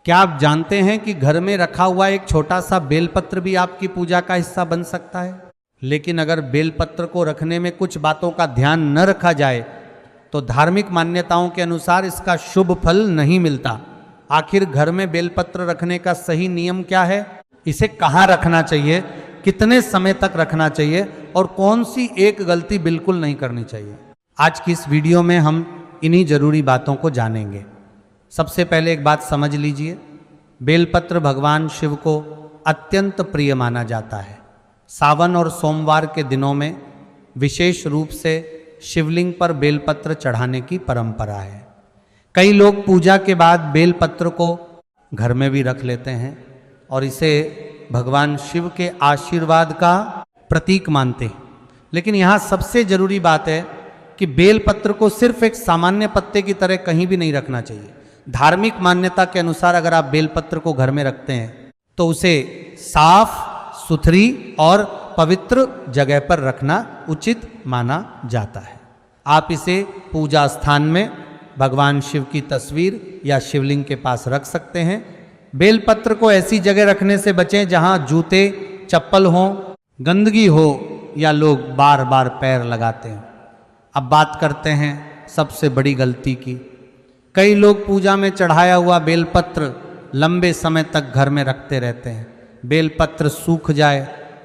क्या आप जानते हैं कि घर में रखा हुआ एक छोटा सा बेलपत्र भी आपकी पूजा का हिस्सा बन सकता है? लेकिन अगर बेलपत्र को रखने में कुछ बातों का ध्यान न रखा जाए तो धार्मिक मान्यताओं के अनुसार इसका शुभ फल नहीं मिलता। आखिर घर में बेलपत्र रखने का सही नियम क्या है? इसे कहाँ रखना चाहिए, कितने समय तक रखना चाहिए और कौन सी एक गलती बिल्कुल नहीं करनी चाहिए? आज की इस वीडियो में हम इन्हीं जरूरी बातों को जानेंगे। सबसे पहले एक बात समझ लीजिए, बेलपत्र भगवान शिव को अत्यंत प्रिय माना जाता है। सावन और सोमवार के दिनों में विशेष रूप से शिवलिंग पर बेलपत्र चढ़ाने की परंपरा है। कई लोग पूजा के बाद बेलपत्र को घर में भी रख लेते हैं और इसे भगवान शिव के आशीर्वाद का प्रतीक मानते हैं। लेकिन यहाँ सबसे जरूरी बात है कि बेलपत्र को सिर्फ एक सामान्य पत्ते की तरह कहीं भी नहीं रखना चाहिए। धार्मिक मान्यता के अनुसार अगर आप बेलपत्र को घर में रखते हैं तो उसे साफ सुथरी और पवित्र जगह पर रखना उचित माना जाता है। आप इसे पूजा स्थान में भगवान शिव की तस्वीर या शिवलिंग के पास रख सकते हैं। बेलपत्र को ऐसी जगह रखने से बचें जहां जूते चप्पल हों, गंदगी हो या लोग बार बार पैर लगाते हैं। अब बात करते हैं सबसे बड़ी गलती की। कई लोग पूजा में चढ़ाया हुआ बेलपत्र लंबे समय तक घर में रखते रहते हैं। बेलपत्र सूख जाए,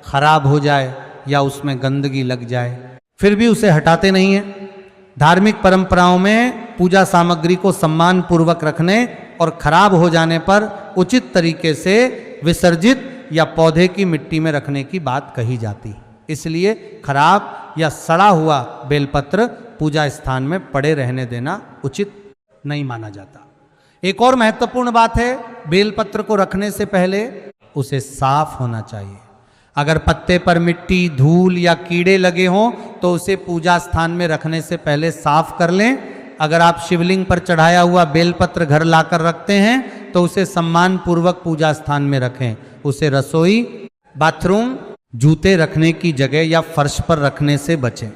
खराब हो जाए या उसमें गंदगी लग जाए, फिर भी उसे हटाते नहीं हैं। धार्मिक परंपराओं में पूजा सामग्री को सम्मान पूर्वक रखने और खराब हो जाने पर उचित तरीके से विसर्जित या पौधे की मिट्टी में रखने की बात कही जाती है। इसलिए खराब या सड़ा हुआ बेलपत्र पूजा स्थान में पड़े रहने देना उचित नहीं माना जाता। एक और महत्वपूर्ण बात है, बेलपत्र को रखने से पहले उसे साफ होना चाहिए। अगर पत्ते पर मिट्टी, धूल या कीड़े लगे हों तो उसे पूजा स्थान में रखने से पहले साफ कर लें। अगर आप शिवलिंग पर चढ़ाया हुआ बेलपत्र घर लाकर रखते हैं तो उसे सम्मान पूर्वक पूजा स्थान में रखें। उसे रसोई, बाथरूम, जूते रखने की जगह या फर्श पर रखने से बचें।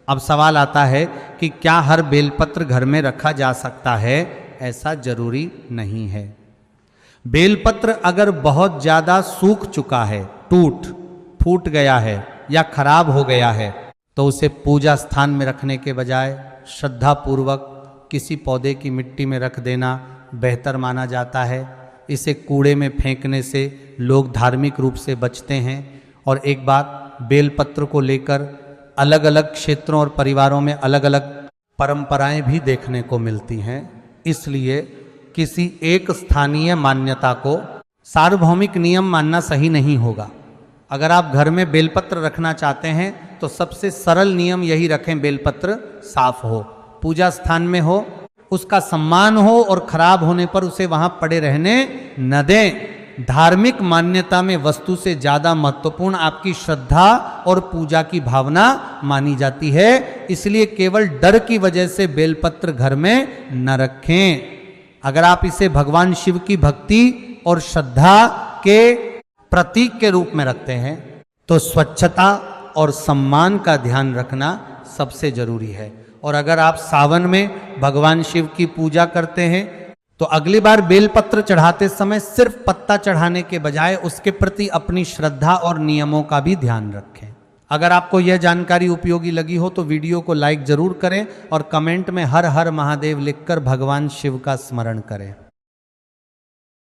अब सवाल आता है कि क्या हर बेलपत्र घर में रखा जा सकता है? ऐसा जरूरी नहीं है। बेलपत्र अगर बहुत ज़्यादा सूख चुका है, फूट गया है या खराब हो गया है तो उसे पूजा स्थान में रखने के बजाय श्रद्धा पूर्वक किसी पौधे की मिट्टी में रख देना बेहतर माना जाता है। इसे कूड़े में फेंकने से लोग धार्मिक रूप से बचते हैं। और एक बात, बेलपत्र को लेकर अलग अलग क्षेत्रों और परिवारों में अलग अलग परंपराएं भी देखने को मिलती हैं। इसलिए किसी एक स्थानीय मान्यता को सार्वभौमिक नियम मानना सही नहीं होगा। अगर आप घर में बेलपत्र रखना चाहते हैं तो सबसे सरल नियम यही रखें, बेलपत्र साफ हो, पूजा स्थान में हो, उसका सम्मान हो और खराब होने पर उसे वहां पड़े रहने न दें। धार्मिक मान्यता में वस्तु से ज्यादा महत्वपूर्ण आपकी श्रद्धा और पूजा की भावना मानी जाती है। इसलिए केवल डर की वजह से बेलपत्र घर में न रखें। अगर आप इसे भगवान शिव की भक्ति और श्रद्धा के प्रतीक के रूप में रखते हैं तो स्वच्छता और सम्मान का ध्यान रखना सबसे जरूरी है। और अगर आप सावन में भगवान शिव की पूजा करते हैं तो अगली बार बेलपत्र चढ़ाते समय सिर्फ पत्ता चढ़ाने के बजाय उसके प्रति अपनी श्रद्धा और नियमों का भी ध्यान रखें। अगर आपको यह जानकारी उपयोगी लगी हो तो वीडियो को लाइक जरूर करें और कमेंट में हर हर महादेव लिखकर भगवान शिव का स्मरण करें।